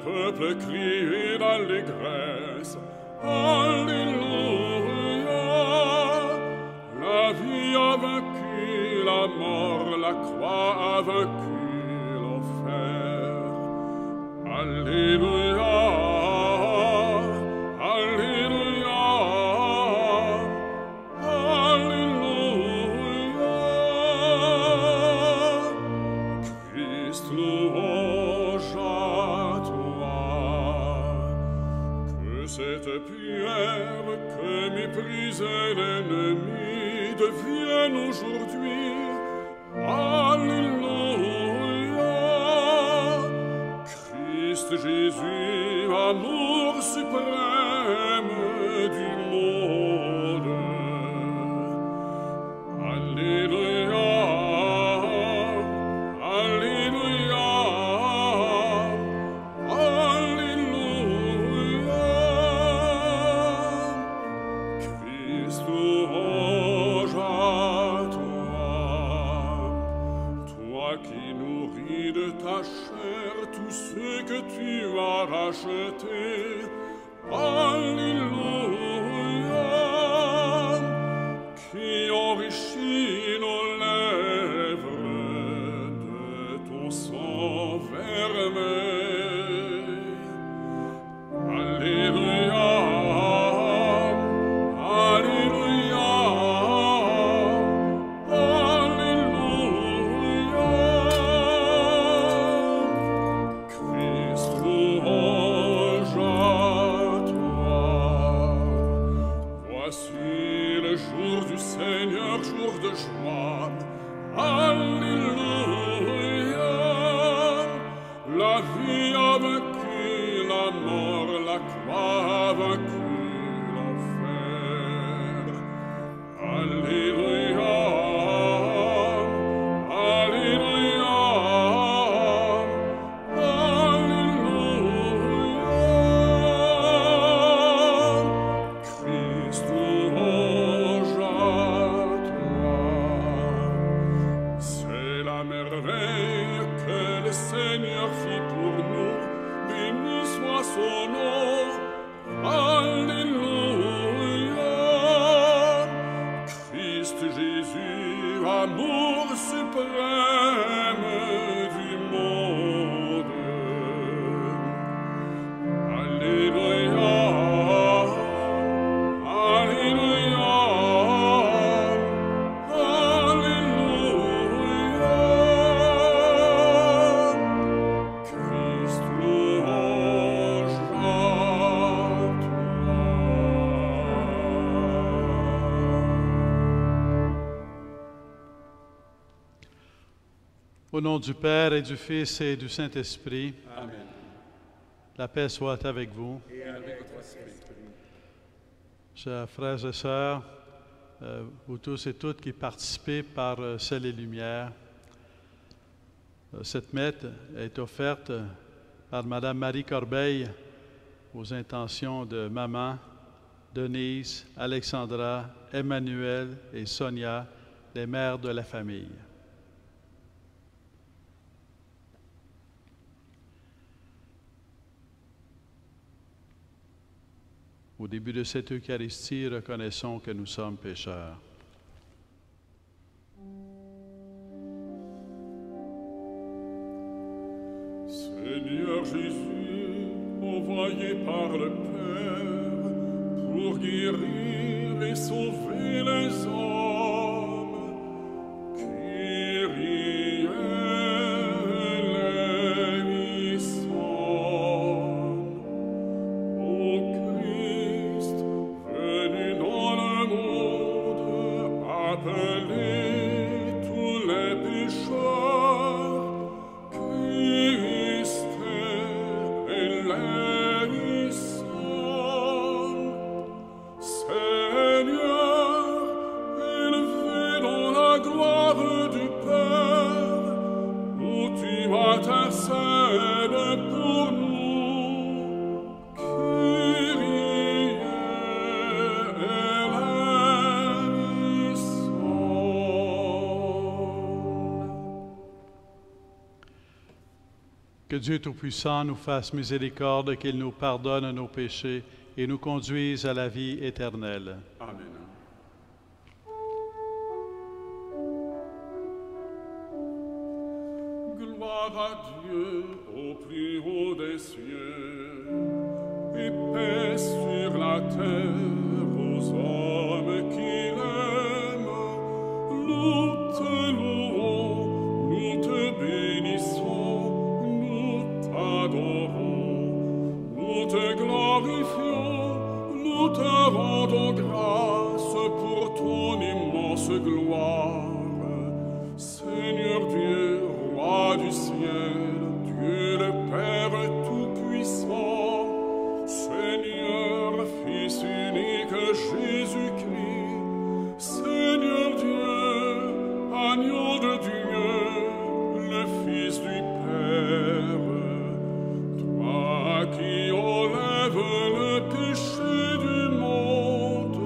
peuple criait d'allégresse. Alléluia. La vie a vaincu la mort, la croix a vaincu l'enfer. Alléluia. Alléluia. Alléluia. Christ, louange à toi. Que cette pierre que méprisait l'ennemi devienne aujourd'hui. Alléluia. Christ Jésus, amour suprême du monde. Alléluia. Alléluia. Alléluia. Christ, louange à toi. Toi qui nourris de ta chair tous ceux que tu as rachetés. Alléluia. Qui enrichit nos lèvres de ton sang vermeil. Alléluia. Alléluia. Alléluia. Christ, louange à toi. Voici le jour du Seigneur, jour de joie. Alléluia. La vie a vaincu la mort, la croix a vaincu l'enfer. Alléluia. Alléluia. Alléluia. Christ, louange à toi. C'est la merveille que le Seigneur fit pour nous. Béni soit son nom. Alléluia. Christ Jésus, amour suprême du monde. Alléluia. Alléluia. Alléluia. Christ, louange à toi. Au nom du Père et du Fils et du Saint-Esprit, Amen. la paix soit avec vous. Et avec votre esprit. Chers frères et sœurs, vous tous et toutes qui participez par Sel et Lumière, cette messe est offerte par Madame Marie Corbeil aux intentions de maman, Denise, Alexandra, Emmanuel et Sonia, les mères de la famille. Au début de cette Eucharistie, reconnaissons que nous sommes pécheurs. Seigneur Jésus, envoyé par le Père pour guérir et sauver les hommes, Kyrie eleison. Ô Christ, venu dans le monde, appelez tous les pécheurs, Christ eleison. Seigneur, élevé dans la gloire du Père, où tu intercèdes pour nous, Kyrie eleison. Que Dieu Tout-Puissant nous fasse miséricorde, qu'il nous pardonne nos péchés et nous conduise à la vie éternelle. Amen. Gloire à Dieu au plus haut des cieux, et paix sur la terre aux hommes qui l'aiment. Nous te louons, nous te bénissons, nous t'adorons, nous te glorifions, nous te rendons grâce pour ton immense gloire. Seigneur Dieu, Roi du ciel, Dieu le Père Tout-Puissant, Seigneur, Fils unique Jésus-Christ, Seigneur Dieu, Agneau de Dieu, le Fils du Père, toi qui enlèves le péché du monde,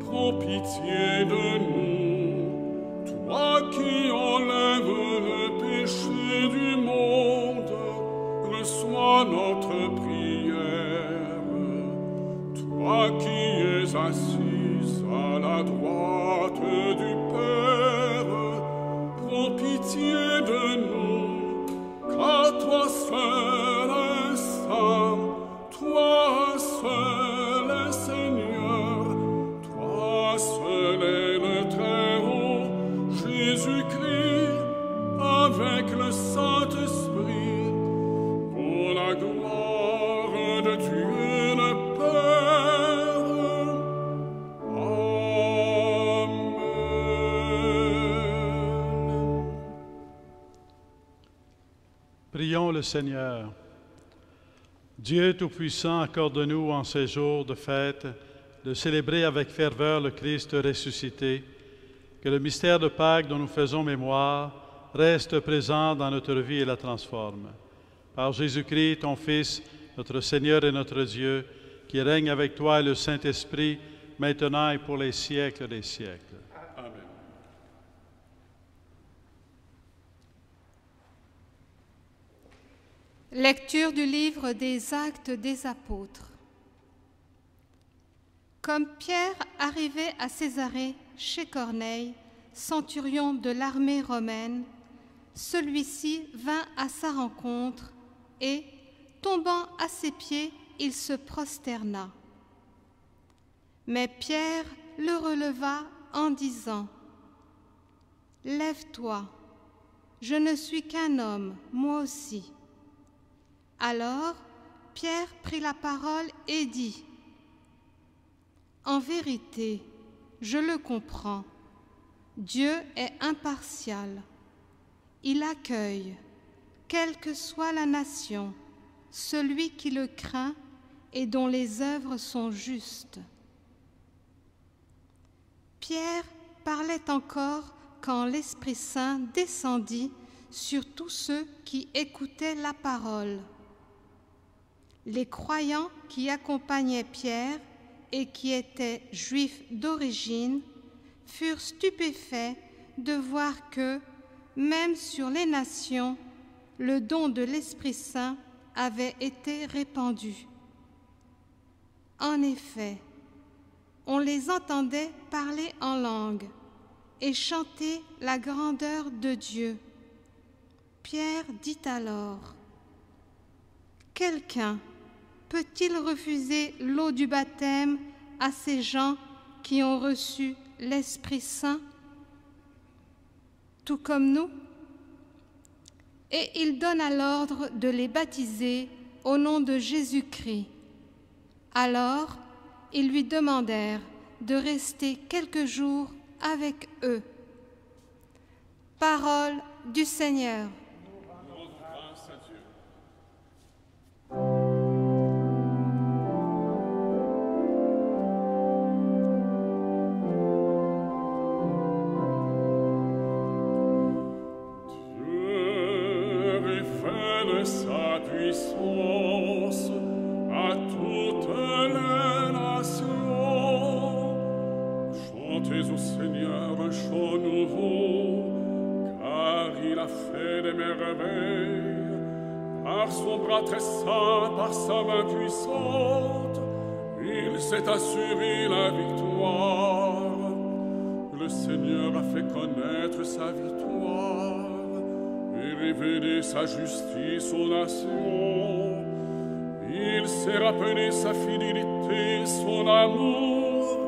prends pitié de nous, toi qui enlèves le péché du monde, reçois notre prière. Toi qui es assise à la droite du Père, prends pitié de nous, car toi seul es saint, toi seul es Seigneur, toi seul es le Très-Haut, Jésus-Christ, avec le Saint-Esprit, pour la gloire de Dieu le Père. Amen. Prions le Seigneur. Dieu Tout-Puissant, accorde-nous en ces jours de fête de célébrer avec ferveur le Christ ressuscité, que le mystère de Pâques dont nous faisons mémoire reste présent dans notre vie et la transforme. Par Jésus-Christ, ton Fils, notre Seigneur et notre Dieu, qui règne avec toi et le Saint-Esprit, maintenant et pour les siècles des siècles. Amen. Lecture du livre des Actes des Apôtres. Comme Pierre arrivait à Césarée chez Corneille, centurion de l'armée romaine, celui-ci vint à sa rencontre et, tombant à ses pieds, il se prosterna. Mais Pierre le releva en disant : « Lève-toi, je ne suis qu'un homme, moi aussi. » Alors Pierre prit la parole et dit : « En vérité, je le comprends, Dieu est impartial. Il accueille, quelle que soit la nation, celui qui le craint et dont les œuvres sont justes. » Pierre parlait encore quand l'Esprit Saint descendit sur tous ceux qui écoutaient la parole. Les croyants qui accompagnaient Pierre et qui étaient juifs d'origine furent stupéfaits de voir que, même sur les nations, le don de l'Esprit Saint avait été répandu. En effet, on les entendait parler en langue et chanter la grandeur de Dieu. Pierre dit alors : « Quelqu'un peut-il refuser l'eau du baptême à ces gens qui ont reçu l'Esprit Saint, tout comme nous ? » Et il donna l'ordre de les baptiser au nom de Jésus-Christ. Alors, ils lui demandèrent de rester quelques jours avec eux. Parole du Seigneur. Grâce à Dieu. Sa puissance à toutes les nations. Chantez au Seigneur un chant nouveau, car il a fait des merveilles. Par son bras très saint, par sa main puissante, il s'est assuré la victoire. Le Seigneur a fait connaître sa victoire et révélé sa justice aux nations. Il s'est rappelé sa fidélité, son amour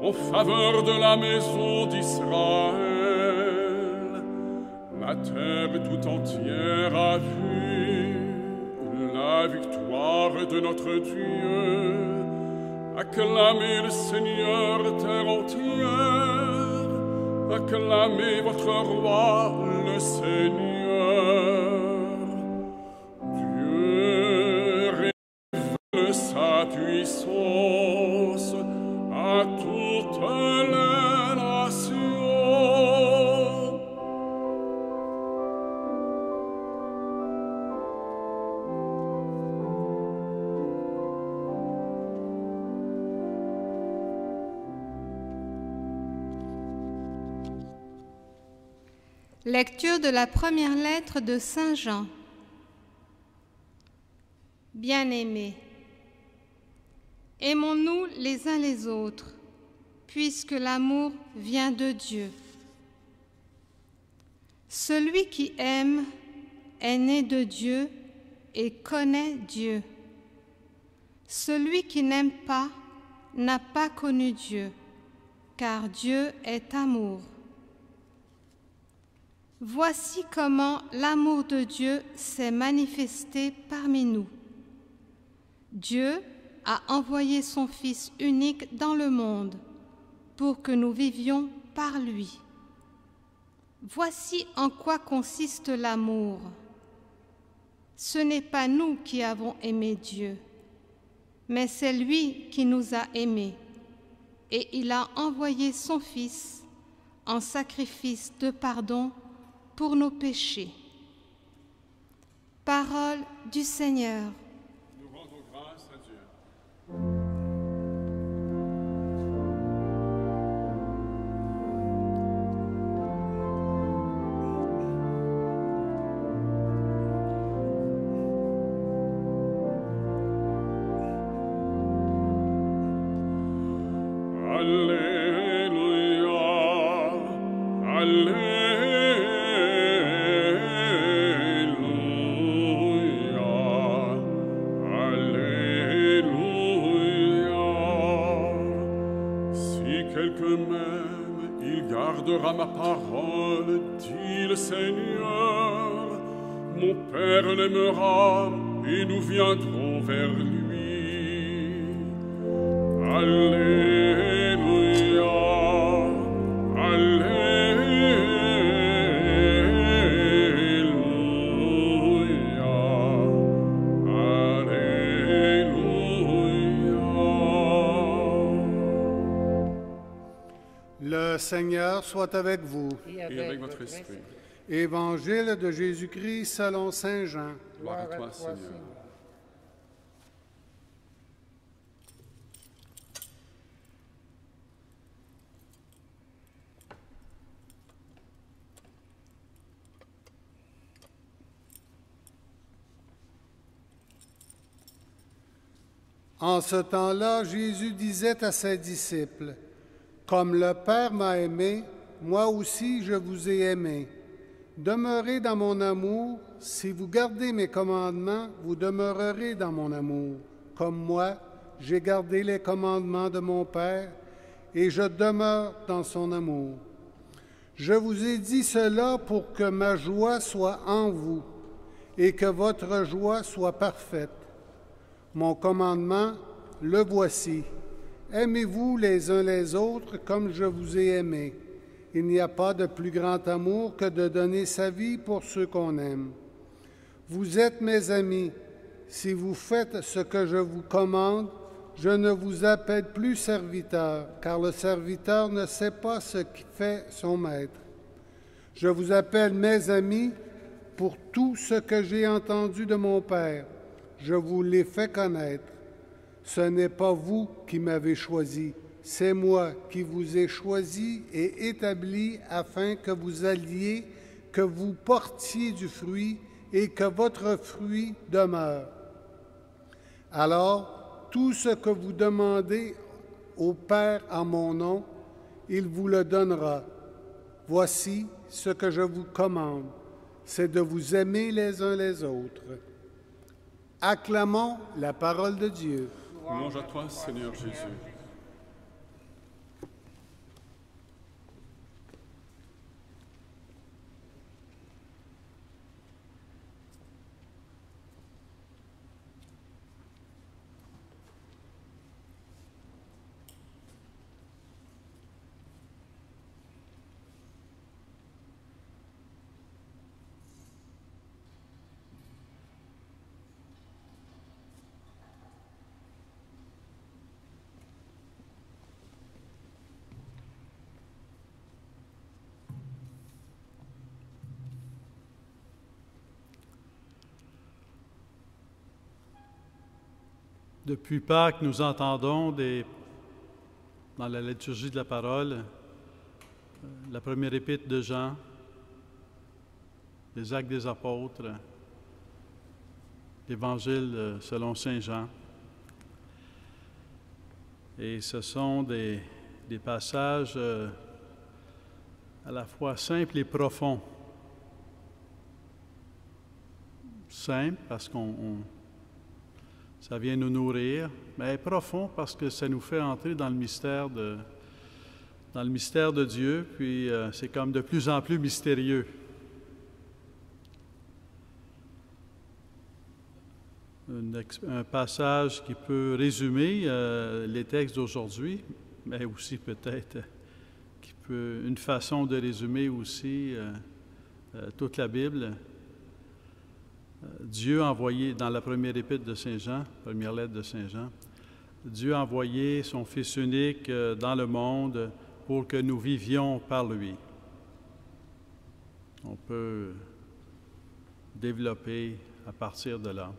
en faveur de la maison d'Israël. La terre tout entière a vu la victoire de notre Dieu. Acclamez le Seigneur, terre entière. Acclamez votre roi, le Seigneur. Dieu révèle sa puissance à toutes les nations. Lecture de la première lettre de Saint Jean. Bien-aimés, aimons-nous les uns les autres, puisque l'amour vient de Dieu. Celui qui aime est né de Dieu et connaît Dieu. Celui qui n'aime pas n'a pas connu Dieu, car Dieu est amour. Voici comment l'amour de Dieu s'est manifesté parmi nous. Dieu a envoyé son Fils unique dans le monde pour que nous vivions par lui. Voici en quoi consiste l'amour. Ce n'est pas nous qui avons aimé Dieu, mais c'est lui qui nous a aimés, et il a envoyé son Fils en sacrifice de pardon pour nos péchés. Parole du Seigneur. Nous rendons grâce à Dieu. Alléluia, Alléluia. Même il gardera ma parole, dit le Seigneur. Mon Père l'aimera et nous viendrons vers lui. Alléluia, Alléluia, Le Seigneur soit avec vous. et avec votre esprit. Évangile de Jésus-Christ selon saint Jean. Gloire à toi, Seigneur. En ce temps-là, Jésus disait à ses disciples, « Comme le Père m'a aimé, moi aussi je vous ai aimé. Demeurez dans mon amour. Si vous gardez mes commandements, vous demeurerez dans mon amour. Comme moi, j'ai gardé les commandements de mon Père et je demeure dans son amour. Je vous ai dit cela pour que ma joie soit en vous et que votre joie soit parfaite. Mon commandement, le voici. Aimez-vous les uns les autres comme je vous ai aimés. Il n'y a pas de plus grand amour que de donner sa vie pour ceux qu'on aime. Vous êtes mes amis. Si vous faites ce que je vous commande, je ne vous appelle plus serviteur, car le serviteur ne sait pas ce qui fait son maître. Je vous appelle mes amis pour tout ce que j'ai entendu de mon Père. Je vous l'ai fait connaître. Ce n'est pas vous qui m'avez choisi, c'est moi qui vous ai choisi et établi afin que vous alliez, que vous portiez du fruit et que votre fruit demeure. Alors, tout ce que vous demandez au Père en mon nom, il vous le donnera. Voici ce que je vous commande, c'est de vous aimer les uns les autres. Acclamons la parole de Dieu. Louange à toi, Seigneur Jésus. Depuis Pâques, nous entendons dans la liturgie de la parole la première épître de Jean, les Actes des Apôtres, l'Évangile selon saint Jean. Et ce sont des passages à la fois simples et profonds. Simples parce ça vient nous nourrir, mais profond parce que ça nous fait entrer dans le mystère de Dieu, puis c'est comme de plus en plus mystérieux. Un passage qui peut résumer les textes d'aujourd'hui, mais aussi peut-être une façon de résumer aussi toute la Bible. Dieu a envoyé, dans la première épître de saint Jean, première lettre de saint Jean, Dieu a envoyé son Fils unique dans le monde pour que nous vivions par lui. On peut développer à partir de là.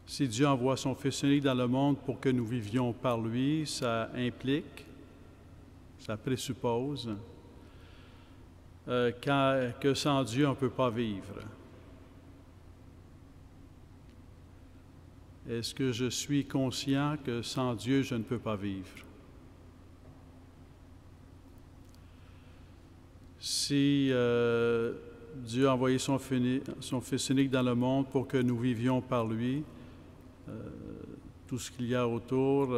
Si Dieu envoie son Fils unique dans le monde pour que nous vivions par lui, ça implique, ça présuppose que sans Dieu, on ne peut pas vivre. Est-ce que je suis conscient que sans Dieu, je ne peux pas vivre? Si Dieu a envoyé son Fils unique dans le monde pour que nous vivions par lui, tout ce qu'il y a autour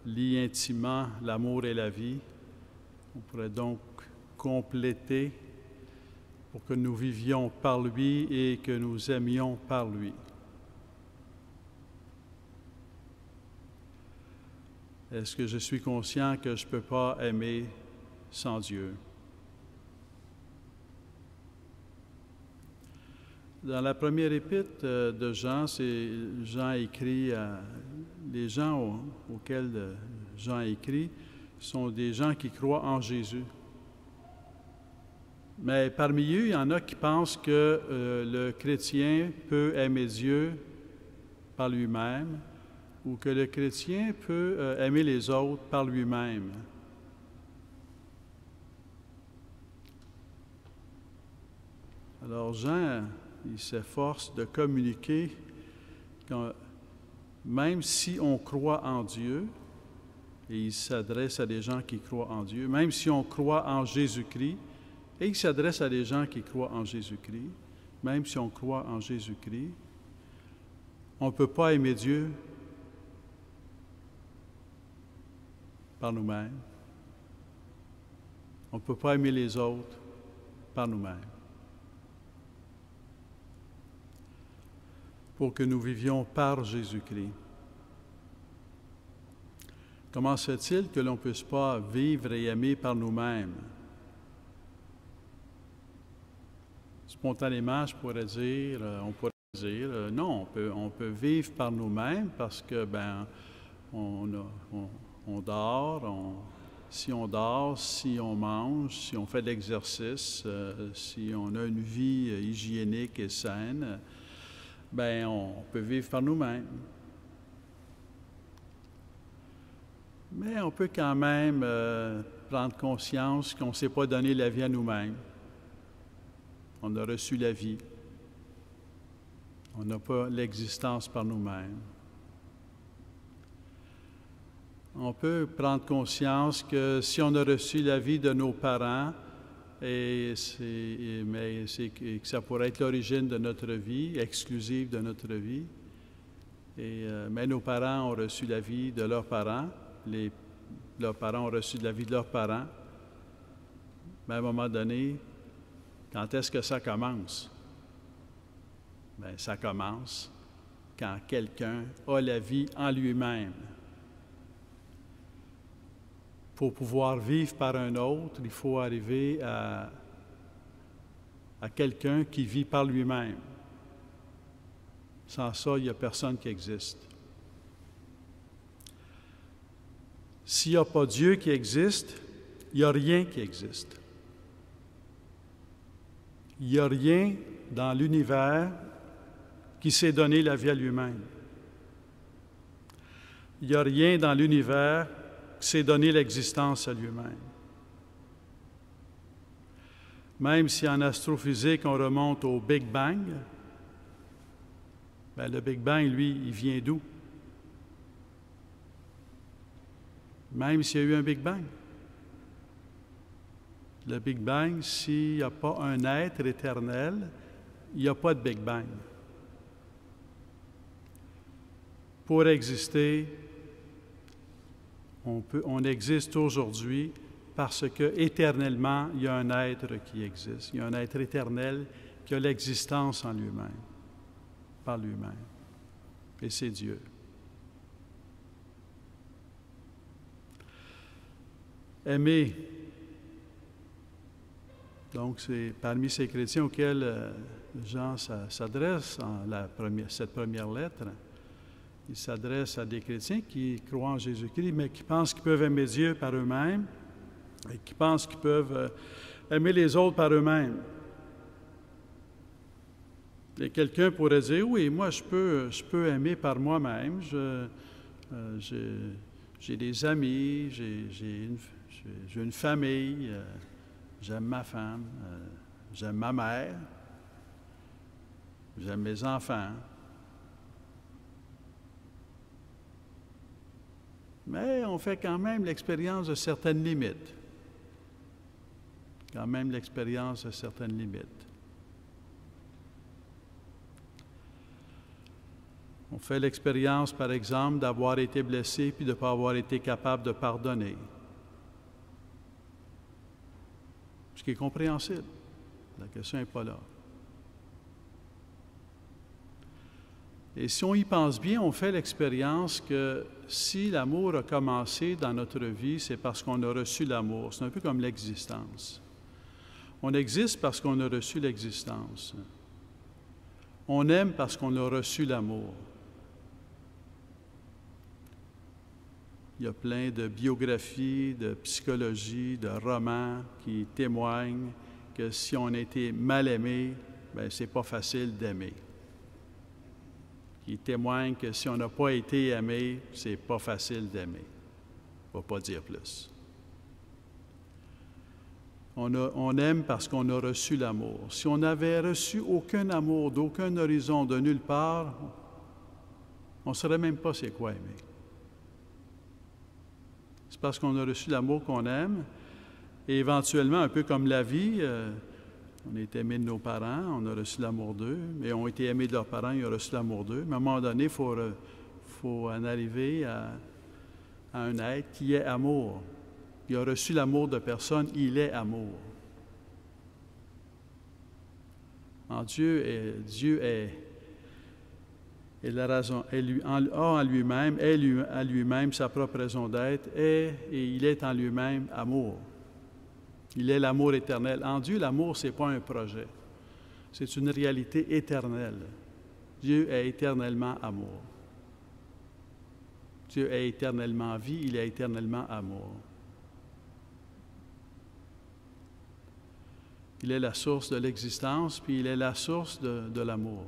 lie intimement l'amour et la vie. On pourrait donc compléter pour que nous vivions par lui et que nous aimions par lui. Est-ce que je suis conscient que je ne peux pas aimer sans Dieu? Dans la première épître de Jean, Jean écrit les gens auxquels Jean écrit sont des gens qui croient en Jésus. Mais parmi eux, il y en a qui pensent que le chrétien peut aimer Dieu par lui-même ou que le chrétien peut aimer les autres par lui-même. Alors Jean, il s'efforce de communiquer que même si on croit en Dieu, et il s'adresse à des gens qui croient en Dieu, même si on croit en Jésus-Christ, et il s'adresse à des gens qui croient en Jésus-Christ, même si on croit en Jésus-Christ, on ne peut pas aimer Dieu par nous-mêmes. On ne peut pas aimer les autres par nous-mêmes. Pour que nous vivions par Jésus-Christ. Comment se fait-il que l'on ne puisse pas vivre et aimer par nous-mêmes? Spontanément, on pourrait dire, non, on peut vivre par nous-mêmes parce que, on dort, si on dort, si on mange, si on fait de l'exercice, si on a une vie hygiénique et saine, on peut vivre par nous-mêmes. Mais on peut quand même prendre conscience qu'on ne s'est pas donné la vie à nous-mêmes. On a reçu la vie. On n'a pas l'existence par nous-mêmes. On peut prendre conscience que si on a reçu la vie de nos parents, mais que ça pourrait être l'origine de notre vie, exclusive de notre vie, mais nos parents ont reçu la vie de leurs parents, leurs parents ont reçu la vie de leurs parents, mais à un moment donné, quand est-ce que ça commence? Bien, ça commence quand quelqu'un a la vie en lui-même. Pour pouvoir vivre par un autre, il faut arriver à quelqu'un qui vit par lui-même. Sans ça, il n'y a personne qui existe. S'il n'y a pas Dieu qui existe, il n'y a rien qui existe. Il n'y a rien dans l'univers qui s'est donné la vie à lui-même. Il n'y a rien dans l'univers qui s'est donné l'existence à lui-même. Même si en astrophysique, on remonte au Big Bang, bien, le Big Bang, lui, il vient d'où? Même s'il y a eu un Big Bang. Le Big Bang, s'il n'y a pas un être éternel, il n'y a pas de Big Bang. Pour exister, on existe aujourd'hui parce que éternellement, il y a un être qui existe. Il y a un être éternel qui a l'existence en lui-même, par lui-même. Et c'est Dieu. Aimer. Donc, c'est parmi ces chrétiens auxquels Jean s'adresse en cette première lettre. Il s'adresse à des chrétiens qui croient en Jésus-Christ, mais qui pensent qu'ils peuvent aimer Dieu par eux-mêmes et qui pensent qu'ils peuvent aimer les autres par eux-mêmes. Et quelqu'un pourrait dire, oui, moi, je peux aimer par moi-même. J'ai des amis, j'ai une famille, j'aime ma femme, j'aime ma mère, j'aime mes enfants. Mais on fait quand même l'expérience de certaines limites. Quand même l'expérience de certaines limites. On fait l'expérience, par exemple, d'avoir été blessé puis de ne pas avoir été capable de pardonner. Ce qui est compréhensible. La question n'est pas là. Et si on y pense bien, on fait l'expérience que si l'amour a commencé dans notre vie, c'est parce qu'on a reçu l'amour. C'est un peu comme l'existence. On existe parce qu'on a reçu l'existence. On aime parce qu'on a reçu l'amour. Il y a plein de biographies, de psychologie, de romans qui témoignent que si on a été mal aimé, bien, c'est pas facile d'aimer. Qui témoignent que si on n'a pas été aimé, c'est pas facile d'aimer. On ne va pas dire plus. On aime parce qu'on a reçu l'amour. Si on n'avait reçu aucun amour, d'aucun horizon, de nulle part, on ne saurait même pas c'est quoi aimer. C'est parce qu'on a reçu l'amour qu'on aime. Et éventuellement, un peu comme la vie, on a été aimé de nos parents, on a reçu l'amour d'eux, mais on a été aimé de leurs parents, ils ont reçu l'amour d'eux. Mais à un moment donné, il faut en arriver à un être qui est amour. Il a reçu l'amour de personne, il est amour. Dieu est la raison, a en lui-même, est à lui-même sa propre raison d'être, et il est en lui-même amour. Il est l'amour éternel. En Dieu, l'amour, ce n'est pas un projet. C'est une réalité éternelle. Dieu est éternellement amour. Dieu est éternellement vie, il est éternellement amour. Il est la source de l'existence, puis il est la source de l'amour.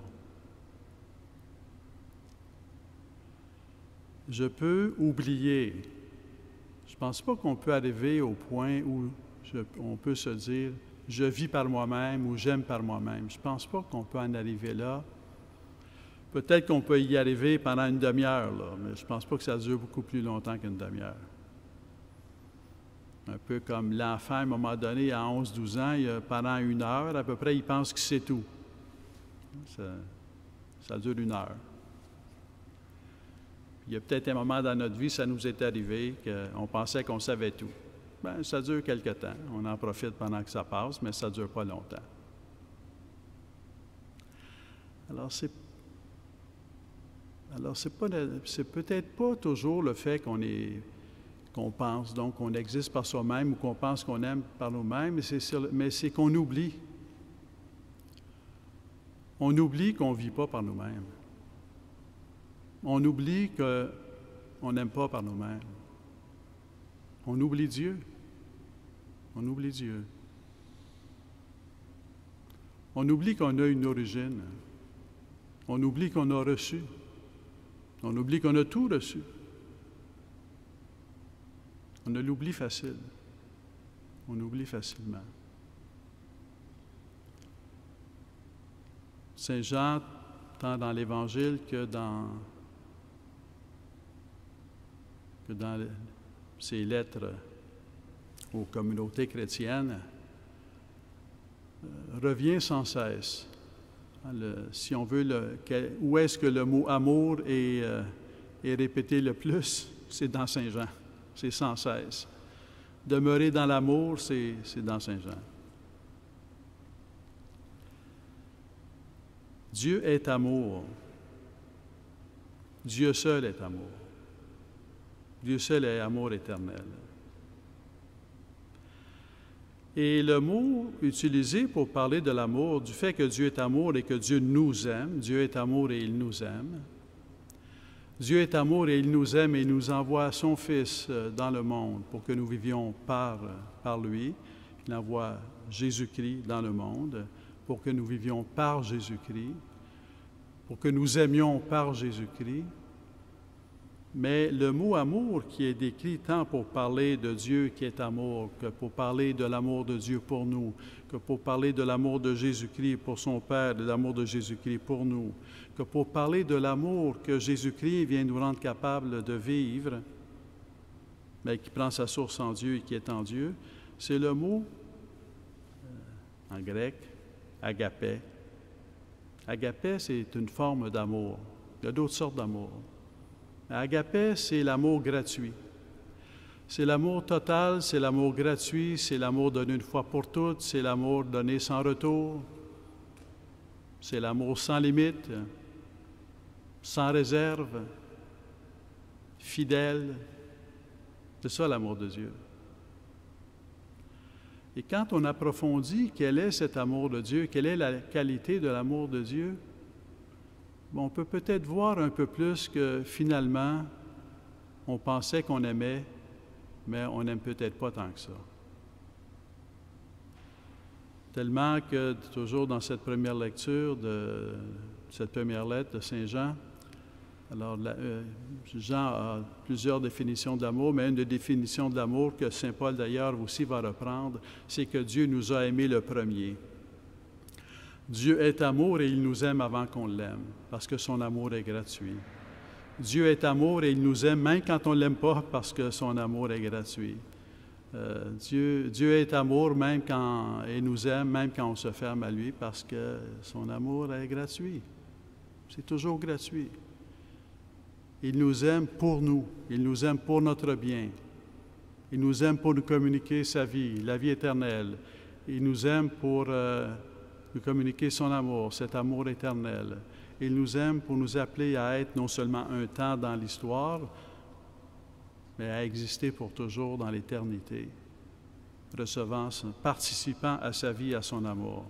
Je peux oublier Je ne pense pas qu'on peut arriver au point où on peut se dire « je vis par moi-même » ou « j'aime par moi-même ». Je ne pense pas qu'on peut en arriver là. Peut-être qu'on peut y arriver pendant une demi-heure, là, mais je ne pense pas que ça dure beaucoup plus longtemps qu'une demi-heure. Un peu comme l'enfant, à un moment donné, à 11-12 ans, pendant une heure, à peu près, il pense qu'il sait tout. Ça dure une heure. Il y a peut-être un moment dans notre vie, ça nous est arrivé, qu'on pensait qu'on savait tout. Bien, ça dure quelque temps. On en profite pendant que ça passe, mais ça ne dure pas longtemps. Alors, c'est peut-être pas toujours le fait qu'on pense, donc qu'on existe par soi-même ou qu'on pense qu'on aime par nous-mêmes, mais c'est qu'on oublie. On oublie qu'on ne vit pas par nous-mêmes. On oublie qu'on n'aime pas par nous-mêmes. On oublie Dieu. On oublie Dieu. On oublie qu'on a une origine. On oublie qu'on a reçu. On oublie qu'on a tout reçu. On a l'oubli facile. On oublie facilement. Saint Jean, tant dans l'Évangile que dans ses lettres aux communautés chrétiennes, revient sans cesse. Si on veut, où est-ce que le mot « amour » est répété le plus? C'est dans Saint Jean. C'est sans cesse. Demeurer dans l'amour, c'est dans Saint Jean. Dieu est amour. Dieu seul est amour. Dieu seul est amour éternel. Et le mot utilisé pour parler de l'amour, du fait que Dieu est amour et que Dieu nous aime, Dieu est amour et il nous aime. Dieu est amour et il nous aime et il nous envoie son Fils dans le monde pour que nous vivions par lui. Il envoie Jésus-Christ dans le monde pour que nous vivions par Jésus-Christ, pour que nous aimions par Jésus-Christ. Mais le mot « amour » qui est décrit tant pour parler de Dieu qui est amour, que pour parler de l'amour de Dieu pour nous, que pour parler de l'amour de Jésus-Christ pour son Père, de l'amour de Jésus-Christ pour nous, que pour parler de l'amour que Jésus-Christ vient nous rendre capables de vivre, mais qui prend sa source en Dieu et qui est en Dieu, c'est le mot, en grec, agapé. Agapé, c'est une forme d'amour. Il y a d'autres sortes d'amour. Agapé, c'est l'amour gratuit. C'est l'amour total, c'est l'amour gratuit, c'est l'amour donné une fois pour toutes, c'est l'amour donné sans retour, c'est l'amour sans limite, sans réserve, fidèle. C'est ça l'amour de Dieu. Et quand on approfondit quel est cet amour de Dieu, quelle est la qualité de l'amour de Dieu, on peut peut-être voir un peu plus que finalement, on pensait qu'on aimait, mais on n'aime peut-être pas tant que ça. Tellement que toujours dans cette première lecture de cette première lettre de Saint Jean, alors Jean a plusieurs définitions de l'amour, mais une des définitions de l'amour que Saint Paul d'ailleurs aussi va reprendre, c'est que Dieu nous a aimés le premier. Dieu est amour et il nous aime avant qu'on l'aime, parce que son amour est gratuit. Dieu est amour et il nous aime même quand on ne l'aime pas, parce que son amour est gratuit. Dieu est amour même quand il nous aime, même quand on se ferme à lui, parce que son amour est gratuit. C'est toujours gratuit. Il nous aime pour nous. Il nous aime pour notre bien. Il nous aime pour nous communiquer sa vie, la vie éternelle. Il nous aime pour nous communiquer son amour, cet amour éternel. Il nous aime pour nous appeler à être non seulement un temps dans l'histoire, mais à exister pour toujours dans l'éternité, participant à sa vie, à son amour.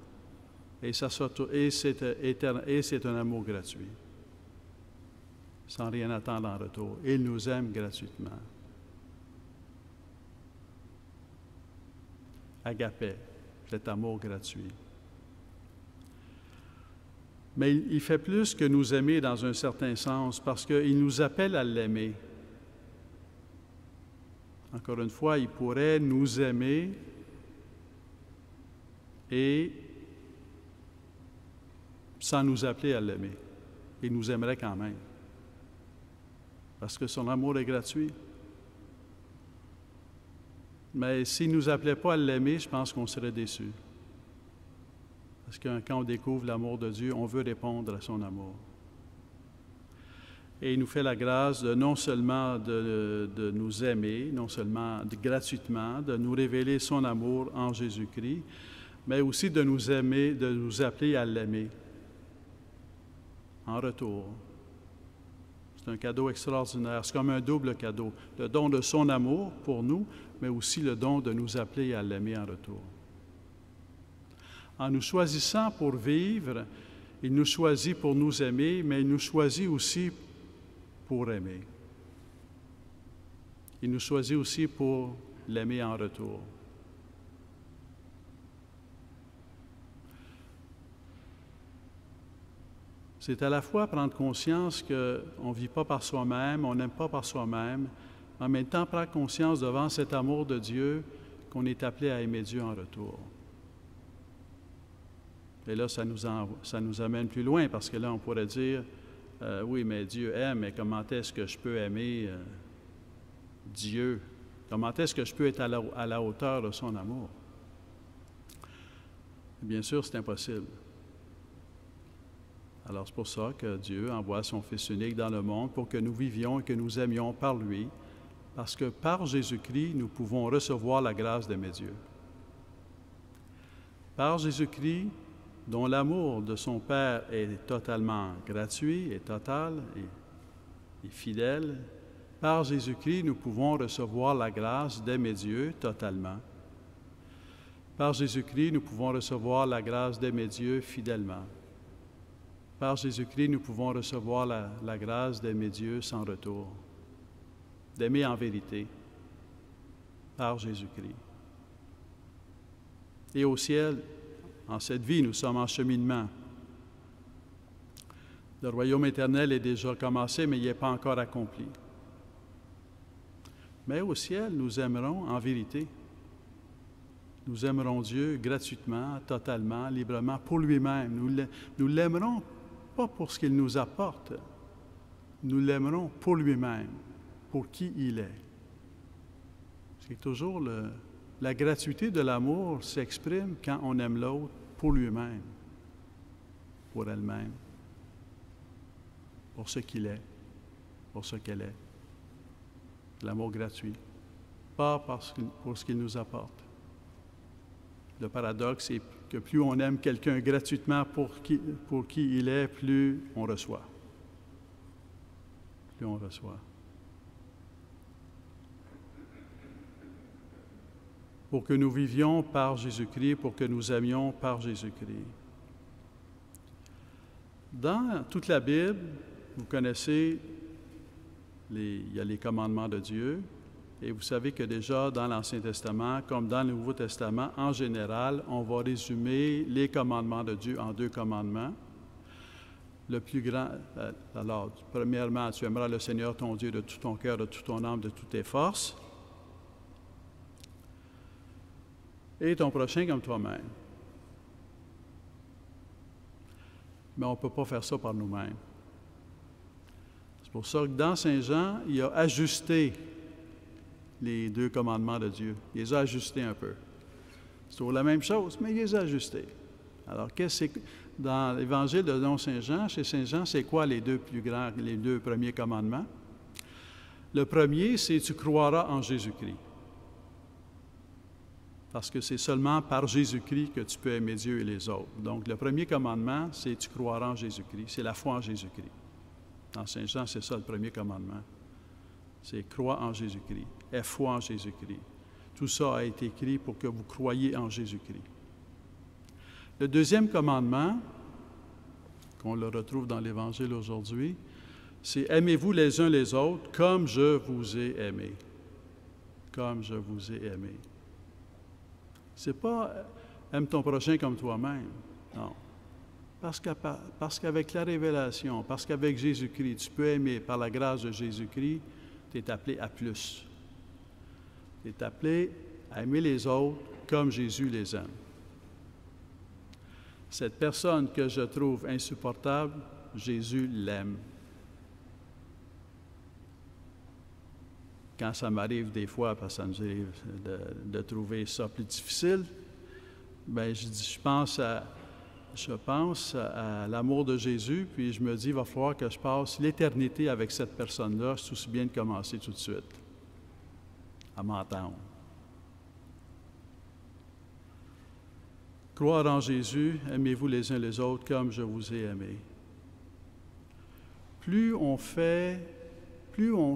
Et c'est un amour gratuit, sans rien attendre en retour. Il nous aime gratuitement. Agapé, cet amour gratuit. Mais il fait plus que nous aimer dans un certain sens, parce qu'il nous appelle à l'aimer. Encore une fois, il pourrait nous aimer et sans nous appeler à l'aimer. Il nous aimerait quand même. Parce que son amour est gratuit. Mais s'il ne nous appelait pas à l'aimer, je pense qu'on serait déçus. Parce que quand on découvre l'amour de Dieu, on veut répondre à son amour. Et il nous fait la grâce de non seulement de nous aimer, non seulement gratuitement, de nous révéler son amour en Jésus-Christ, mais aussi de nous aimer, de nous appeler à l'aimer en retour. C'est un cadeau extraordinaire. C'est comme un double cadeau. Le don de son amour pour nous, mais aussi le don de nous appeler à l'aimer en retour. En nous choisissant pour vivre, il nous choisit pour nous aimer, mais il nous choisit aussi pour aimer. Il nous choisit aussi pour l'aimer en retour. C'est à la fois prendre conscience qu'on ne vit pas par soi-même, on n'aime pas par soi-même, en même temps prendre conscience devant cet amour de Dieu qu'on est appelé à aimer Dieu en retour. Et là, ça nous amène plus loin, parce que là, on pourrait dire, oui, mais Dieu aime, mais comment est-ce que je peux aimer Dieu? Comment est-ce que je peux être à la hauteur de son amour? Bien sûr, c'est impossible. Alors, c'est pour ça que Dieu envoie son Fils unique dans le monde pour que nous vivions et que nous aimions par lui, parce que par Jésus-Christ, nous pouvons recevoir la grâce d'aimer Dieu. Par Jésus-Christ, dont l'amour de son Père est totalement gratuit et total et fidèle, par Jésus-Christ, nous pouvons recevoir la grâce d'aimer Dieu totalement. Par Jésus-Christ, nous pouvons recevoir la grâce d'aimer Dieu fidèlement. Par Jésus-Christ, nous pouvons recevoir la grâce d'aimer Dieu sans retour, d'aimer en vérité, par Jésus-Christ. Et au ciel, en cette vie, nous sommes en cheminement. Le royaume éternel est déjà commencé, mais il n'est pas encore accompli. Mais au ciel, nous aimerons en vérité. Nous aimerons Dieu gratuitement, totalement, librement, pour lui-même. Nous l'aimerons pas pour ce qu'il nous apporte. Nous l'aimerons pour lui-même, pour qui il est. C'est toujours la gratuité de l'amour s'exprime quand on aime l'autre pour lui-même, pour elle-même, pour ce qu'il est, pour ce qu'elle est. L'amour gratuit, pas pour ce qu'il nous apporte. Le paradoxe est que plus on aime quelqu'un gratuitement pour qui il est, plus on reçoit. Plus on reçoit. Pour que nous vivions par Jésus-Christ, pour que nous aimions par Jésus-Christ. Dans toute la Bible, vous connaissez, il y a les commandements de Dieu, et vous savez que déjà dans l'Ancien Testament, comme dans le Nouveau Testament, en général, on va résumer les commandements de Dieu en 2 commandements. Le plus grand, alors, premièrement, tu aimeras le Seigneur ton Dieu de tout ton cœur, de toute ton âme, de toutes tes forces, et ton prochain comme toi-même. Mais on ne peut pas faire ça par nous-mêmes. C'est pour ça que dans Saint Jean, il a ajusté les 2 commandements de Dieu. Il les a ajustés un peu. C'est toujours la même chose, mais il les a ajustés. Alors, dans l'Évangile de Don Saint Jean, chez Saint Jean, c'est quoi les 2 premiers commandements? Le premier, c'est « Tu croiras en Jésus-Christ ». Parce que c'est seulement par Jésus-Christ que tu peux aimer Dieu et les autres. Donc, le premier commandement, c'est « Tu croiras en Jésus-Christ ». C'est la foi en Jésus-Christ. Dans Saint Jean, c'est ça le premier commandement. C'est « Crois en Jésus-Christ ». Aie foi en Jésus-Christ. Tout ça a été écrit pour que vous croyiez en Jésus-Christ. Le deuxième commandement, qu'on le retrouve dans l'Évangile aujourd'hui, c'est « Aimez-vous les uns les autres comme je vous ai aimé. » Comme je vous ai aimé. C'est pas « Aime ton prochain comme toi-même ». Non. Parce qu'avec la révélation, parce qu'avec Jésus-Christ, tu peux aimer par la grâce de Jésus-Christ, tu es appelé à plus. Tu es appelé à aimer les autres comme Jésus les aime. Cette personne que je trouve insupportable, Jésus l'aime. Quand ça m'arrive des fois, parce que ça nous arrive de trouver ça plus difficile, bien, je pense à l'amour de Jésus, puis je me dis, il va falloir que je passe l'éternité avec cette personne-là. C'est aussi bien de commencer tout de suite à m'entendre. Croire en Jésus, aimez-vous les uns les autres comme je vous ai aimés. Plus on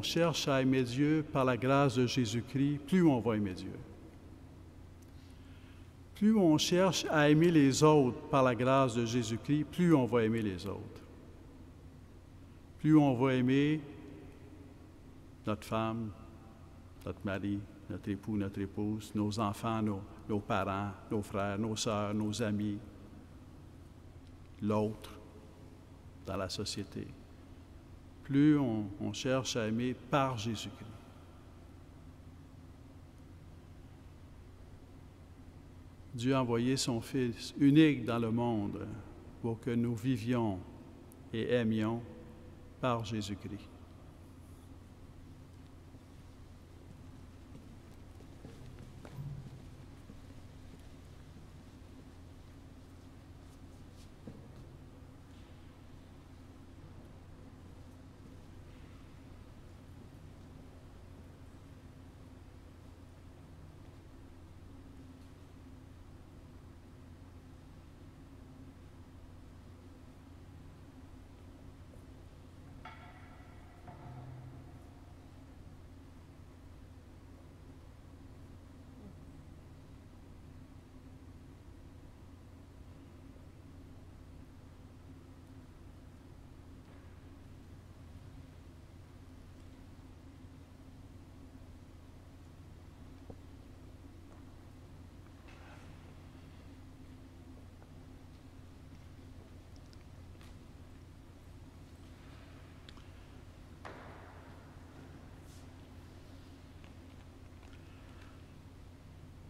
cherche à aimer Dieu par la grâce de Jésus-Christ, plus on va aimer Dieu. Plus on cherche à aimer les autres par la grâce de Jésus-Christ, plus on va aimer les autres. Plus on va aimer notre femme, notre mari, notre époux, notre épouse, nos enfants, nos parents, nos frères, nos sœurs, nos amis, l'autre dans la société. Plus on cherche à aimer par Jésus-Christ. Dieu a envoyé son Fils unique dans le monde pour que nous vivions et aimions par Jésus-Christ.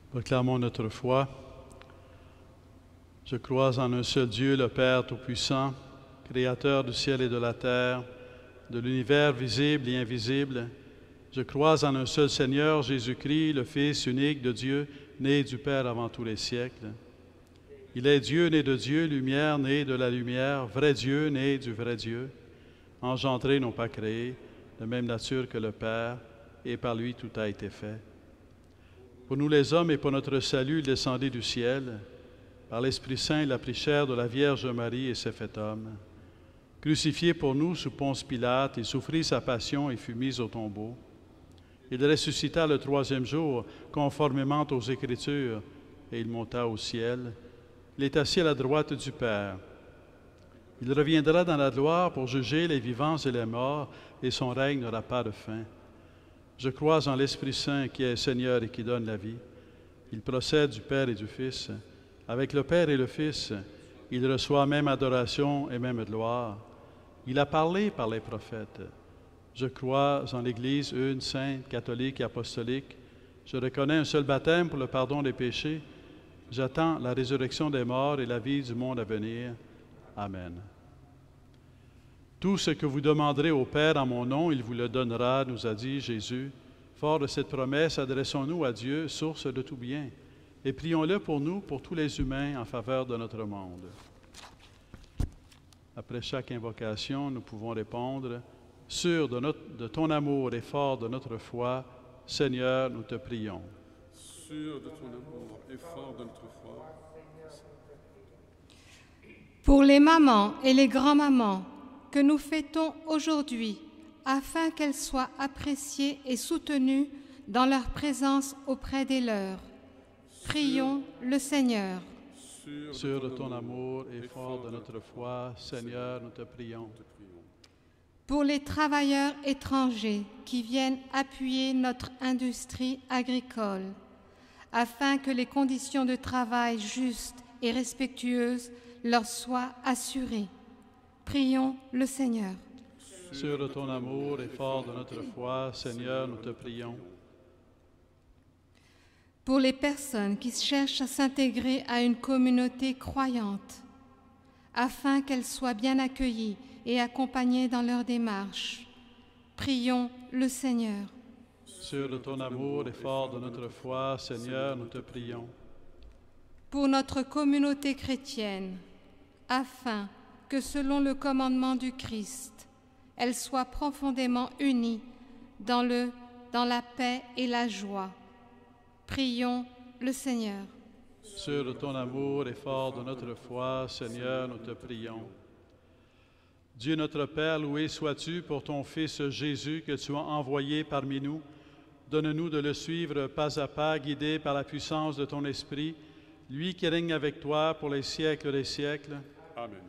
Proclamons notre foi. Je crois en un seul Dieu, le Père Tout-Puissant, Créateur du ciel et de la terre, de l'univers visible et invisible. Je crois en un seul Seigneur, Jésus-Christ, le Fils unique de Dieu, né du Père avant tous les siècles. Il est Dieu, né de Dieu, lumière, né de la lumière, vrai Dieu, né du vrai Dieu, engendré, non pas créé, de même nature que le Père, et par lui tout a été fait. Pour nous les hommes et pour notre salut, il descendit du ciel. Par l'Esprit Saint, il a pris chair de la Vierge Marie et s'est fait homme. Crucifié pour nous sous Ponce Pilate, il souffrit sa passion et fut mis au tombeau. Il ressuscita le troisième jour, conformément aux Écritures, et il monta au ciel. Il est assis à la droite du Père. Il reviendra dans la gloire pour juger les vivants et les morts, et son règne n'aura pas de fin. Je crois en l'Esprit Saint qui est Seigneur et qui donne la vie. Il procède du Père et du Fils. Avec le Père et le Fils, il reçoit même adoration et même gloire. Il a parlé par les prophètes. Je crois en l'Église une, sainte, catholique et apostolique. Je reconnais un seul baptême pour le pardon des péchés. J'attends la résurrection des morts et la vie du monde à venir. Amen. Tout ce que vous demanderez au Père en mon nom, il vous le donnera, nous a dit Jésus. Fort de cette promesse, adressons-nous à Dieu, source de tout bien, et prions-le pour nous, pour tous les humains, en faveur de notre monde. Après chaque invocation, nous pouvons répondre, « Sûr de ton amour et fort de notre foi, Seigneur, nous te prions. » Sûr de ton amour et fort de notre foi. Pour les mamans et les grands-mamans que nous fêtons aujourd'hui, afin qu'elles soient appréciées et soutenues dans leur présence auprès des leurs, prions le Seigneur. Sûr de ton amour et fort de notre foi, Seigneur, nous te prions. Pour les travailleurs étrangers qui viennent appuyer notre industrie agricole, afin que les conditions de travail justes et respectueuses leur soient assurées, prions le Seigneur. Sûr de ton amour et fort de notre foi, Seigneur, nous te prions. pour les personnes qui cherchent à s'intégrer à une communauté croyante, afin qu'elles soient bien accueillies et accompagnées dans leur démarche. Prions le Seigneur. Sur ton amour et fort de notre foi, Seigneur, nous te prions. Pour notre communauté chrétienne, afin que, selon le commandement du Christ, elle soit profondément unie dans la paix et la joie. Prions le Seigneur. Sur ton amour et fort de notre foi, Seigneur, nous te prions. Dieu notre Père, loué sois-tu pour ton Fils Jésus que tu as envoyé parmi nous. Donne-nous de le suivre pas à pas, guidé par la puissance de ton Esprit, lui qui règne avec toi pour les siècles des siècles. Amen.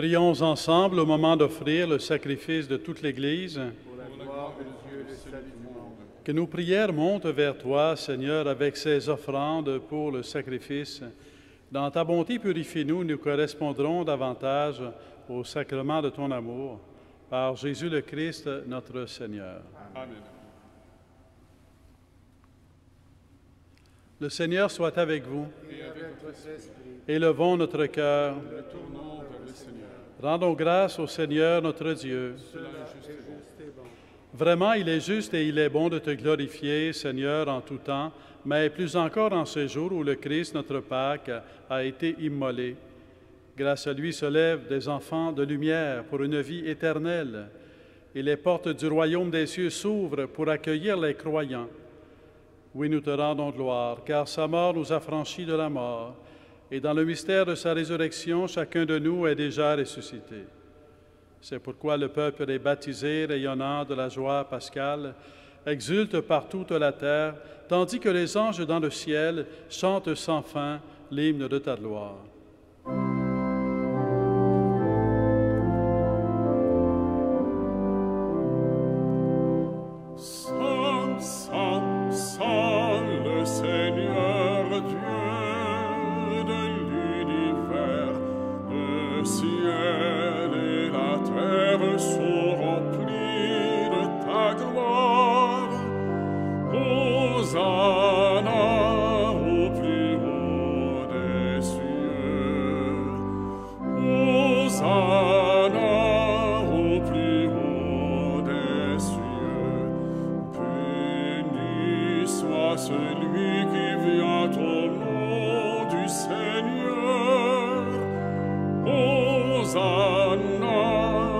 Prions ensemble au moment d'offrir le sacrifice de toute l'Église. Pour la gloire de Dieu et le salut du monde. Que nos prières montent vers toi, Seigneur, avec ces offrandes pour le sacrifice. Dans ta bonté, purifie-nous, nous correspondrons davantage au sacrement de ton amour. Par Jésus le Christ, notre Seigneur. Amen. Le Seigneur soit avec vous. Et avec votre esprit, Élevons notre cœur. retournons vers le Seigneur. Rendons grâce au Seigneur notre Dieu. Vraiment, il est juste et il est bon de te glorifier, Seigneur, en tout temps, mais plus encore en ce jour où le Christ, notre Pâque, a été immolé. Grâce à lui se lèvent des enfants de lumière pour une vie éternelle, et les portes du royaume des cieux s'ouvrent pour accueillir les croyants. Oui, nous te rendons gloire, car sa mort nous a franchis de la mort, et dans le mystère de sa résurrection, chacun de nous est déjà ressuscité. C'est pourquoi le peuple est baptisé, rayonnant de la joie pascale, exulte par toute la terre, tandis que les anges dans le ciel chantent sans fin l'hymne de ta gloire. Saint, saint, saint, le Seigneur Dieu de l'univers, le ciel et la terre sont remplis de ta gloire. Hosanna au plus haut des cieux. Hosanna au plus haut des cieux. Béni soit celui qui vient au nom du Seigneur. Hosanna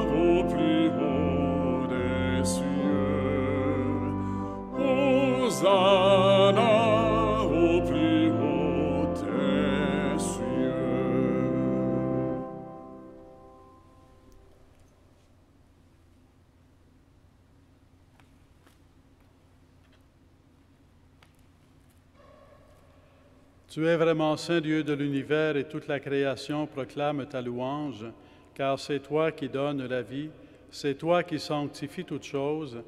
au plus haut des cieux. Hosanna au plus haut des cieux. Tu es vraiment saint Dieu de l'univers et toute la création proclame ta louange, car c'est toi qui donnes la vie, c'est toi qui sanctifies toutes choses,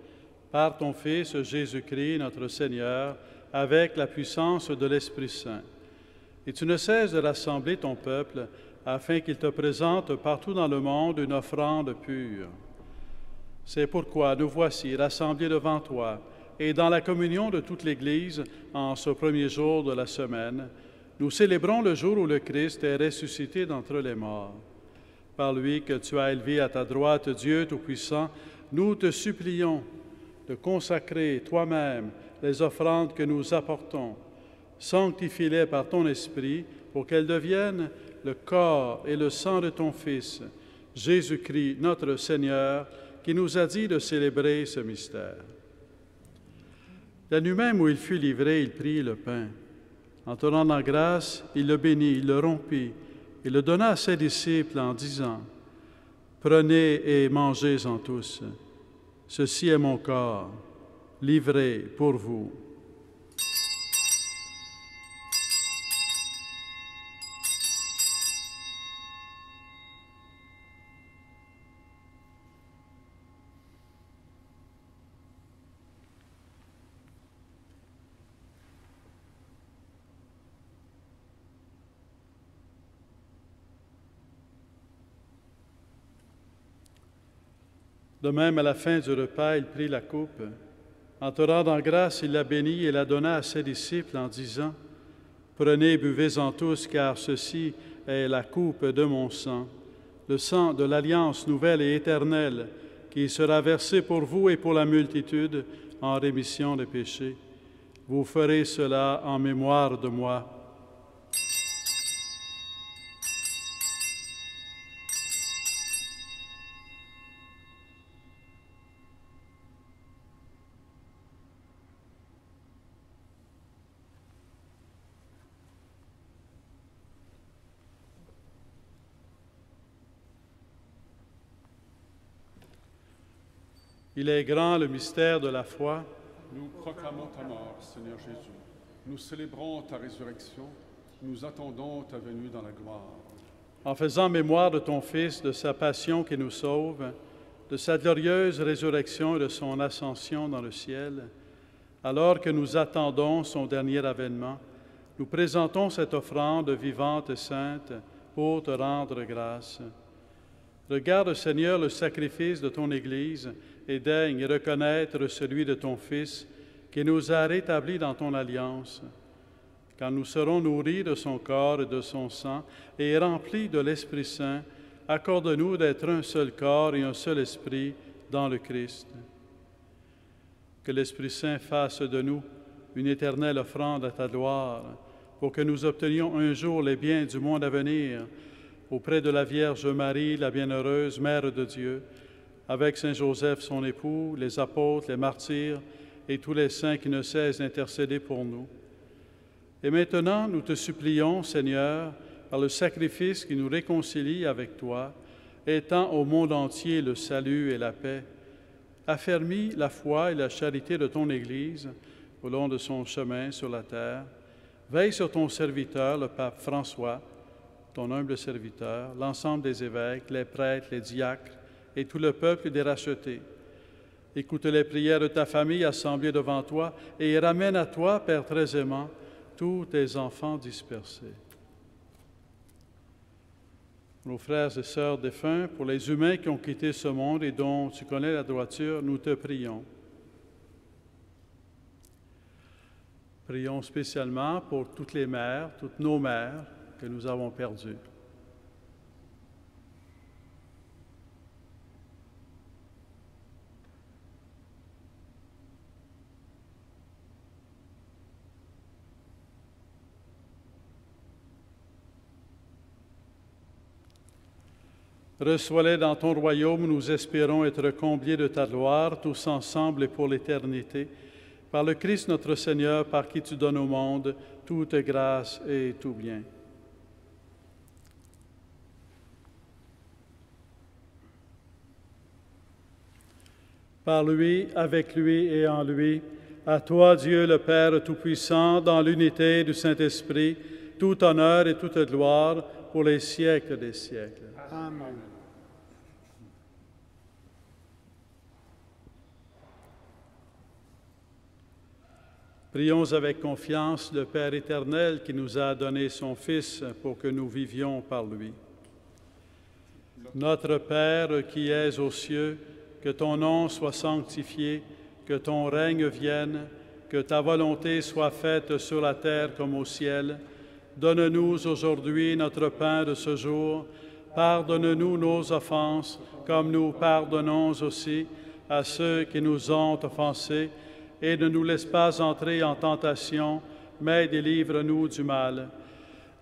par ton Fils Jésus-Christ, notre Seigneur, avec la puissance de l'Esprit Saint. Et tu ne cesses de rassembler ton peuple, afin qu'il te présente partout dans le monde une offrande pure. C'est pourquoi nous voici rassemblés devant toi, et dans la communion de toute l'Église, en ce premier jour de la semaine, nous célébrons le jour où le Christ est ressuscité d'entre les morts. Par lui que tu as élevé à ta droite, Dieu Tout-Puissant, nous te supplions de consacrer toi-même les offrandes que nous apportons. Sanctifie-les par ton Esprit pour qu'elles deviennent le corps et le sang de ton Fils, Jésus-Christ, notre Seigneur, qui nous a dit de célébrer ce mystère. La nuit même où il fut livré, il prit le pain. En te rendant grâce, il le bénit, il le rompit, et le donna à ses disciples en disant, « Prenez et mangez-en tous. Ceci est mon corps, livré pour vous. » De même, à la fin du repas, il prit la coupe. En te rendant grâce, il la bénit et la donna à ses disciples en disant, « Prenez et buvez-en tous, car ceci est la coupe de mon sang, le sang de l'alliance nouvelle et éternelle, qui sera versé pour vous et pour la multitude en rémission des péchés. Vous ferez cela en mémoire de moi. » Il est grand le mystère de la foi. Nous proclamons ta mort, Seigneur Jésus. Nous célébrons ta résurrection. Nous attendons ta venue dans la gloire. En faisant mémoire de ton Fils, de sa passion qui nous sauve, de sa glorieuse résurrection et de son ascension dans le ciel, alors que nous attendons son dernier avènement, nous présentons cette offrande vivante et sainte pour te rendre grâce. Regarde, Seigneur, le sacrifice de ton Église et daigne reconnaître celui de ton Fils qui nous a rétablis dans ton alliance. Quand nous serons nourris de son corps et de son sang et remplis de l'Esprit Saint, accorde-nous d'être un seul corps et un seul esprit dans le Christ. Que l'Esprit Saint fasse de nous une éternelle offrande à ta gloire, pour que nous obtenions un jour les biens du monde à venir, auprès de la Vierge Marie, la bienheureuse Mère de Dieu, avec Saint Joseph, son époux, les apôtres, les martyrs et tous les saints qui ne cessent d'intercéder pour nous. Et maintenant, nous te supplions, Seigneur, par le sacrifice qui nous réconcilie avec toi, étends au monde entier le salut et la paix. Affermis la foi et la charité de ton Église au long de son chemin sur la terre. Veille sur ton serviteur, le pape François, ton humble serviteur, l'ensemble des évêques, les prêtres, les diacres et tout le peuple des rachetés. Écoute les prières de ta famille assemblée devant toi et ramène à toi, Père très aimant, tous tes enfants dispersés. Nos frères et sœurs défunts, pour les humains qui ont quitté ce monde et dont tu connais la droiture, nous te prions. Prions spécialement pour toutes les mères, toutes nos mères que nous avons perdues. Reçois-les dans ton royaume, nous espérons être comblés de ta gloire, tous ensemble et pour l'éternité. Par le Christ notre Seigneur, par qui tu donnes au monde toute grâce et tout bien. Par lui, avec lui et en lui, à toi, Dieu le Père Tout-Puissant, dans l'unité du Saint-Esprit, tout honneur et toute gloire pour les siècles des siècles. Amen. Prions avec confiance le Père éternel qui nous a donné son Fils pour que nous vivions par lui. Notre Père qui es aux cieux, que ton nom soit sanctifié, que ton règne vienne, que ta volonté soit faite sur la terre comme au ciel. Donne-nous aujourd'hui notre pain de ce jour. Pardonne-nous nos offenses, comme nous pardonnons aussi à ceux qui nous ont offensés. Et ne nous laisse pas entrer en tentation, mais délivre-nous du mal.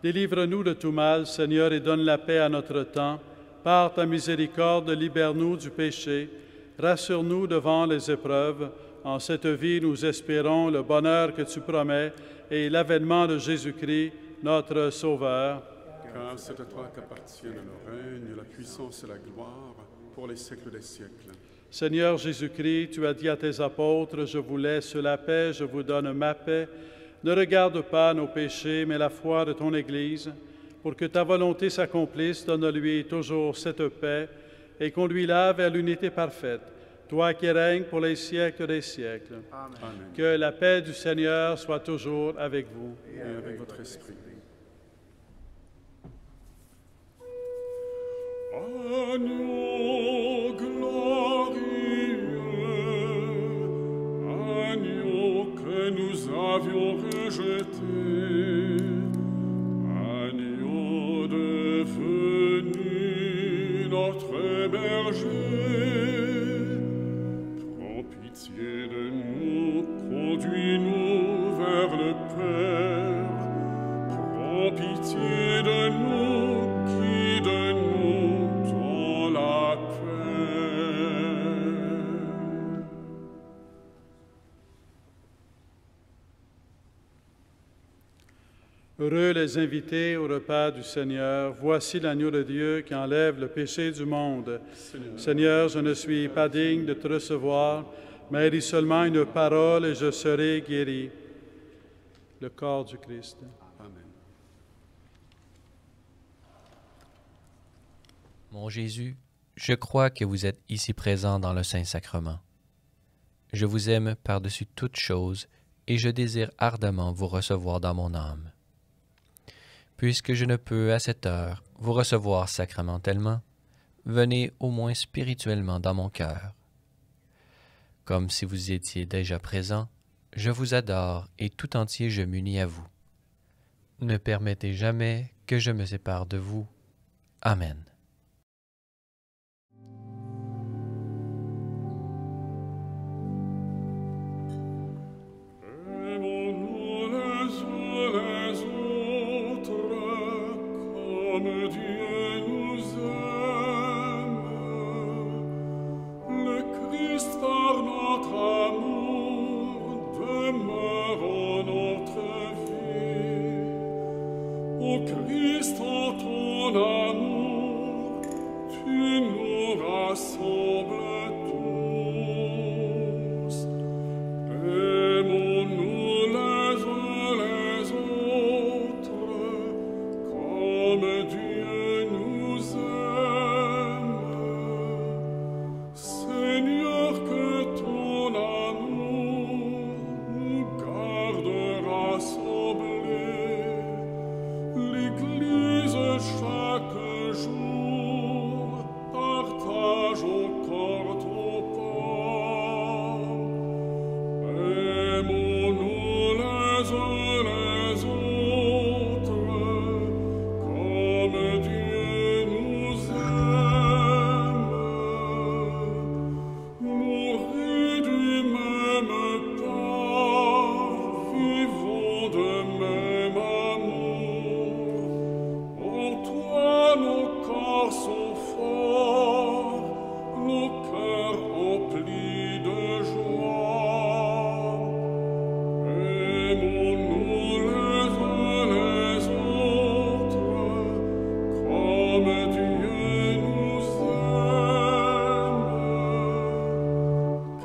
Délivre-nous de tout mal, Seigneur, et donne la paix à notre temps. Par ta miséricorde, libère-nous du péché. Rassure-nous devant les épreuves. En cette vie, nous espérons le bonheur que tu promets et l'avènement de Jésus-Christ, notre Sauveur. Car c'est à toi qu'appartiennent le règne, la puissance et la gloire pour les siècles des siècles. Seigneur Jésus-Christ, tu as dit à tes apôtres, « Je vous laisse la paix, je vous donne ma paix. Ne regarde pas nos péchés, mais la foi de ton Église. Pour que ta volonté s'accomplisse, donne-lui toujours cette paix et conduis-la vers l'unité parfaite, toi qui règnes pour les siècles des siècles. Amen. Que la paix du Seigneur soit toujours avec vous. Et avec votre esprit. Agneau glorieux, agneau que nous avions rejeté, agneau devenu notre berger, prends pitié de nous, conduis-nous vers le Père, prends pitié de nous, qui de nous la paix. Heureux les invités au repas du Seigneur. Voici l'agneau de Dieu qui enlève le péché du monde. Seigneur, je ne suis pas digne de te recevoir, mais dis seulement une parole et je serai guéri. Le corps du Christ. Amen. Mon Jésus, je crois que vous êtes ici présent dans le Saint-Sacrement. Je vous aime par-dessus toute chose et je désire ardemment vous recevoir dans mon âme. Puisque je ne peux à cette heure vous recevoir sacramentellement, venez au moins spirituellement dans mon cœur. Comme si vous étiez déjà présent, je vous adore et tout entier je m'unis à vous. Ne permettez jamais que je me sépare de vous. Amen. cœur empli de joie. Aimons-nous les uns les autres, comme Dieu nous aime.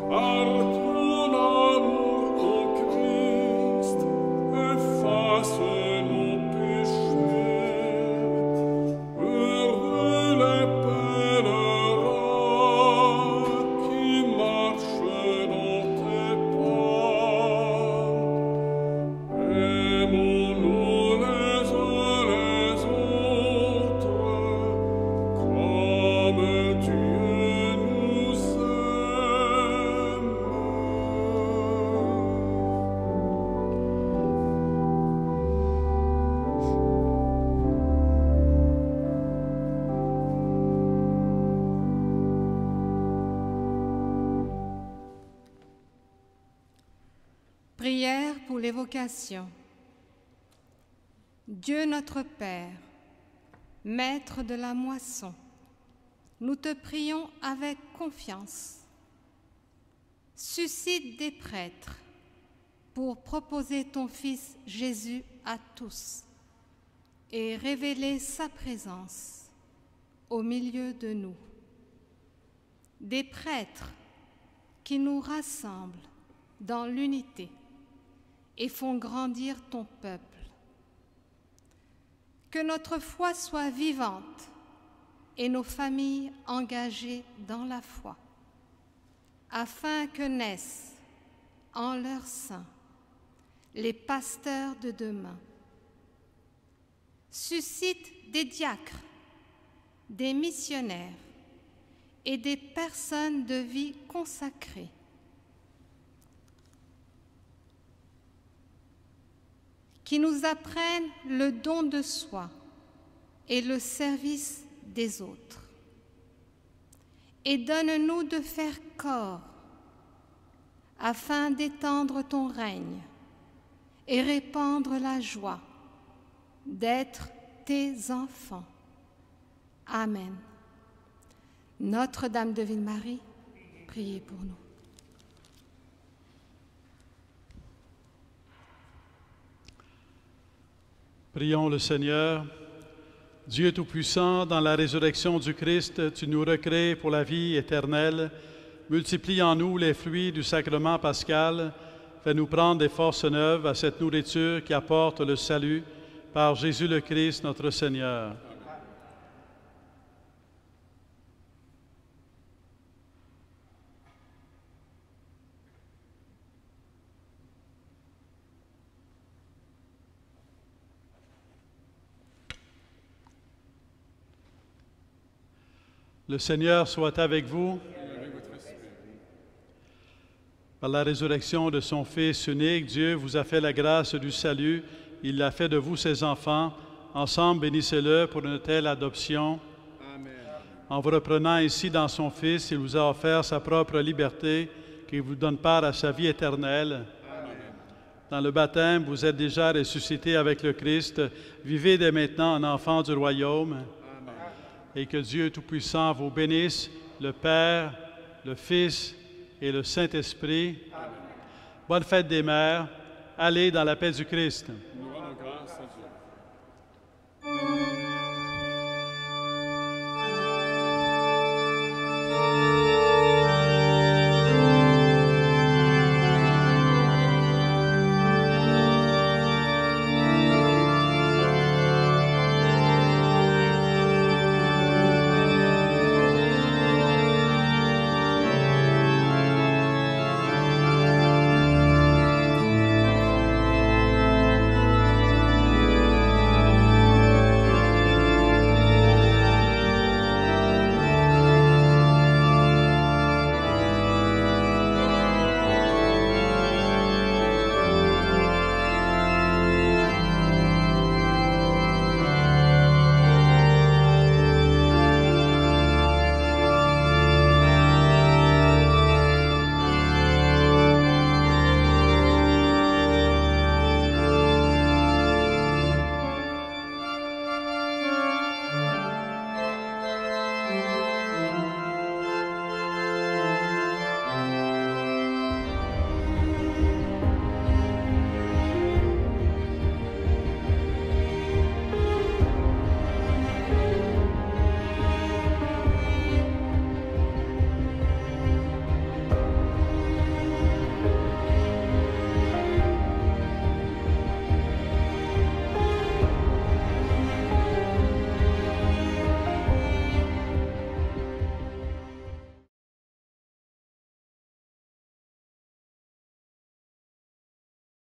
Car ton amour en Christ efface nos péchés. Heureux les pèlerins qui marchent dans tes pas. Aimons-nous les uns les autres, comme Dieu nous aime. Prière pour l'évocation. Dieu notre Père, Maître de la moisson, nous te prions avec confiance. Suscite des prêtres pour proposer ton Fils Jésus à tous et révéler sa présence au milieu de nous. Des prêtres qui nous rassemblent dans l'unité et font grandir ton peuple. Que notre foi soit vivante et nos familles engagées dans la foi, afin que naissent en leur sein les pasteurs de demain. Suscite des diacres, des missionnaires et des personnes de vie consacrées qui nous apprennent le don de soi et le service des autres. Et donne-nous de faire corps afin d'étendre ton règne et répandre la joie d'être tes enfants. Amen. Notre-Dame de Ville-Marie, priez pour nous. Prions le Seigneur. Dieu Tout-Puissant, dans la résurrection du Christ, tu nous recrées pour la vie éternelle. Multiplie en nous les fruits du sacrement pascal. Fais-nous prendre des forces neuves à cette nourriture qui apporte le salut par Jésus le Christ, notre Seigneur. Le Seigneur soit avec vous. Par la résurrection de son Fils unique, Dieu vous a fait la grâce du salut. Il l'a fait de vous, ses enfants. Ensemble, bénissez-le pour une telle adoption. Amen. En vous reprenant ici dans son Fils, il vous a offert sa propre liberté, qui vous donne part à sa vie éternelle. Amen. Dans le baptême, vous êtes déjà ressuscité avec le Christ. Vivez dès maintenant en enfant du royaume. Amen. Et que Dieu Tout-Puissant vous bénisse, le Père, le Fils et le Saint-Esprit. Bonne fête des mères. Allez dans la paix du Christ.